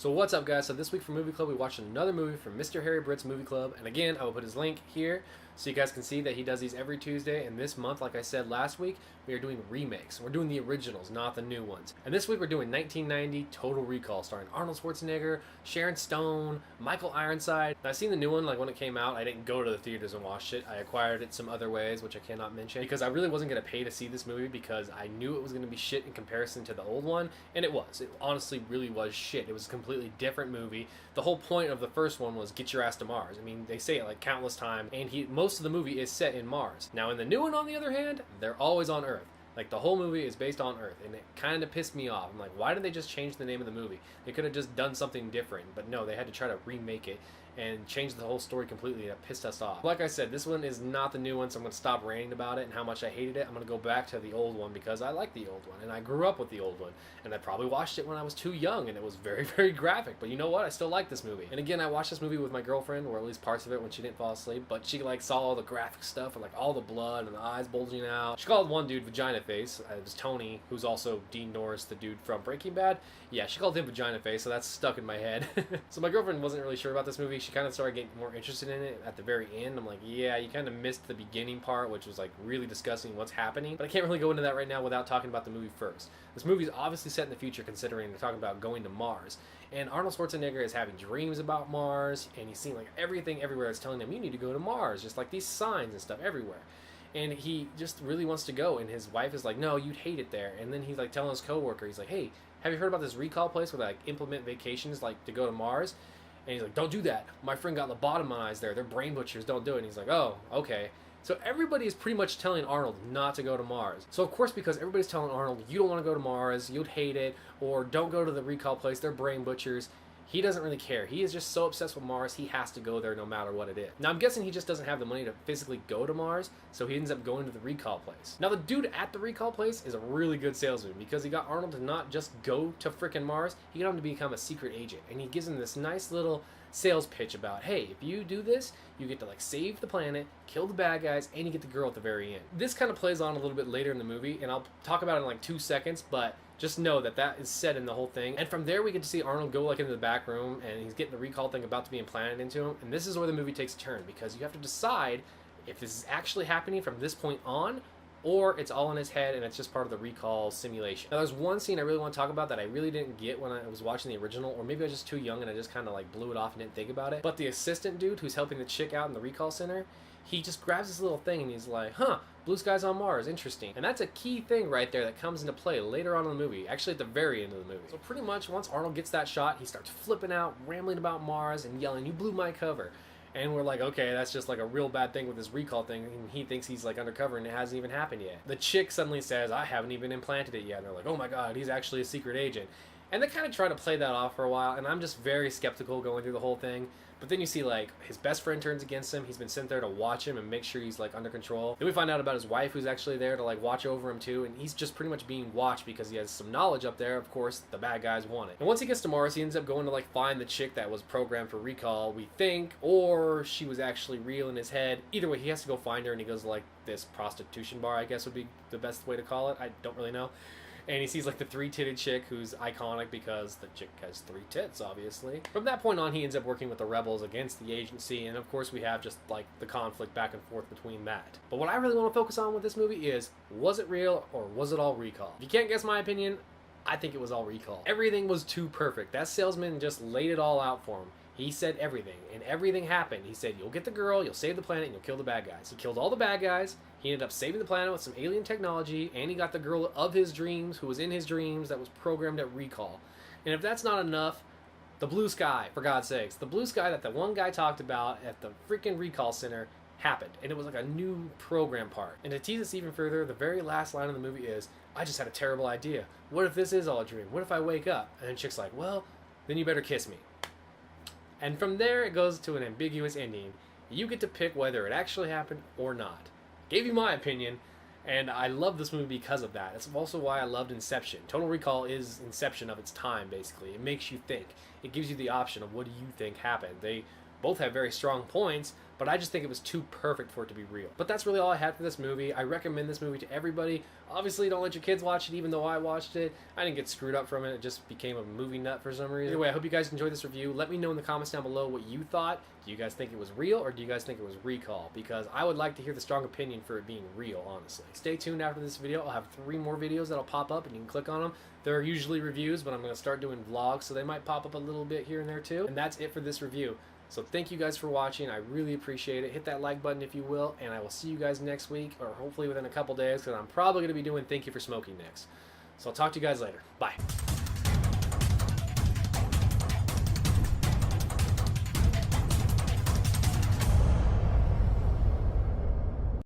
So what's up, guys? So this week for Movie Club, we watched another movie from Mr. Harry Britt's Movie Club. And again, I will put his link here so you guys can see that he does these every Tuesday. And this month, like I said last week, we are doing remakes. We're doing the originals, not the new ones. And this week we're doing 1990 Total Recall, starring Arnold Schwarzenegger, Sharon Stone, Michael Ironside. Now, I've seen the new one, like when it came out. I didn't go to the theaters and watch it. I acquired it some other ways, which I cannot mention, because I really wasn't going to pay to see this movie because I knew it was going to be shit in comparison to the old one. And it was. It honestly really was shit. It was a completely different movie. The whole point of the first one was get your ass to Mars. I mean, they say it like countless times, and most of the movie is set in Mars. Now, in the new one, on the other hand, they're always on Earth. Like, the whole movie is based on Earth, and it kind of pissed me off. I'm like, why did they just change the name of the movie? They could have just done something different, but no, they had to try to remake it and change the whole story completely, and it pissed us off. Like I said, this one is not the new one, so I'm going to stop ranting about it and how much I hated it. I'm going to go back to the old one because I like the old one, and I grew up with the old one, and I probably watched it when I was too young, and it was very, very graphic, but you know what? I still like this movie. And again, I watched this movie with my girlfriend, or at least parts of it when she didn't fall asleep, but she like saw all the graphic stuff, and like all the blood and the eyes bulging out. She called one dude Vagina Face. It was Tony, who's also Dean Norris, the dude from Breaking Bad. Yeah, she called him Vagina Face, so that's stuck in my head. So my girlfriend wasn't really sure about this movie. She kind of started getting more interested in it at the very end. I'm like, yeah, you kind of missed the beginning part, which was like really discussing what's happening, but I can't really go into that right now without talking about the movie first. This movie is obviously set in the future, considering they're talking about going to Mars, and Arnold Schwarzenegger is having dreams about Mars, and he's seeing like everything everywhere is telling him you need to go to Mars, just like these signs and stuff everywhere. And he just really wants to go, and his wife is like, no, you'd hate it there. And then he's like telling his coworker, he's like, hey, have you heard about this recall place where they like implement vacations like to go to Mars? And he's like, don't do that. My friend got lobotomized there. They're brain butchers. Don't do it. And he's like, oh, okay. So everybody is pretty much telling Arnold not to go to Mars. So of course, because everybody's telling Arnold, you don't want to go to Mars, you'd hate it, or don't go to the recall place, they're brain butchers, he doesn't really care. He is just so obsessed with Mars, he has to go there no matter what it is. Now, I'm guessing he just doesn't have the money to physically go to Mars, so he ends up going to the recall place. Now, the dude at the recall place is a really good salesman because he got Arnold to not just go to frickin' Mars, he got him to become a secret agent. And he gives him this nice little sales pitch about, hey, if you do this, you get to like save the planet, kill the bad guys, and you get the girl at the very end. This kind of plays on a little bit later in the movie, and I'll talk about it in like 2 seconds, but just know that that is said in the whole thing. And from there, we get to see Arnold go like into the back room, and he's getting the recall thing about to be implanted into him. And this is where the movie takes a turn, because you have to decide if this is actually happening from this point on, or it's all in his head and it's just part of the recall simulation. Now, there's one scene I really want to talk about that I really didn't get when I was watching the original, or maybe I was just too young and I just kind of like blew it off and didn't think about it. But the assistant dude who's helping the chick out in the recall center, he just grabs this little thing and he's like, huh, blue skies on Mars, interesting. And that's a key thing right there that comes into play later on in the movie, actually at the very end of the movie. So pretty much once Arnold gets that shot, he starts flipping out, rambling about Mars and yelling, you blew my cover. And we're like, okay, that's just like a real bad thing with this recall thing, and he thinks he's like undercover and it hasn't even happened yet. The chick suddenly says, I haven't even implanted it yet. And they're like, oh my god, he's actually a secret agent. And they kind of try to play that off for a while, and I'm just very skeptical going through the whole thing. But then you see, like, his best friend turns against him. He's been sent there to watch him and make sure he's, like, under control. Then we find out about his wife, who's actually there to, like, watch over him, too. And he's just pretty much being watched because he has some knowledge up there. Of course, the bad guys want it. And once he gets to Mars, he ends up going to, like, find the chick that was programmed for recall, we think. Or she was actually real in his head. Either way, he has to go find her, and he goes to, like, this prostitution bar, I guess would be the best way to call it. I don't really know. And he sees like the 3-titted chick who's iconic because the chick has 3 tits, obviously. From that point on, he ends up working with the rebels against the agency, and of course we have just like the conflict back and forth between that. But what I really want to focus on with this movie is, was it real or was it all recall? If you can't guess my opinion, I think it was all recall. Everything was too perfect. That salesman just laid it all out for him. He said everything, and everything happened. He said, you'll get the girl, you'll save the planet, and you'll kill the bad guys. He killed all the bad guys. He ended up saving the planet with some alien technology, and he got the girl of his dreams, who was in his dreams, that was programmed at recall. And if that's not enough, the blue sky, for God's sakes. The blue sky that the one guy talked about at the freaking recall center happened, and it was like a new program part. And to tease us even further, the very last line of the movie is, I just had a terrible idea. What if this is all a dream? What if I wake up? And then chick's like, well, then you better kiss me. And from there, it goes to an ambiguous ending. You get to pick whether it actually happened or not. Gave you my opinion, and I love this movie because of that. That's also why I loved Inception. Total Recall is Inception of its time, basically. It makes you think. It gives you the option of what do you think happened. They both have very strong points, but I just think it was too perfect for it to be real. But that's really all I had for this movie. I recommend this movie to everybody. Obviously, don't let your kids watch it, even though I watched it. I didn't get screwed up from it. It just became a movie nut for some reason. Anyway, I hope you guys enjoyed this review. Let me know in the comments down below what you thought. Do you guys think it was real, or do you guys think it was recall? Because I would like to hear the strong opinion for it being real, honestly. Stay tuned after this video. I'll have 3 more videos that'll pop up, and you can click on them. They're usually reviews, but I'm going to start doing vlogs, so they might pop up a little bit here and there too. And that's it for this review. So thank you guys for watching. I really appreciate it. Hit that like button if you will, and I will see you guys next week, or hopefully within a couple days, because I'm probably going to be doing Thank You for Smoking next. So I'll talk to you guys later. Bye.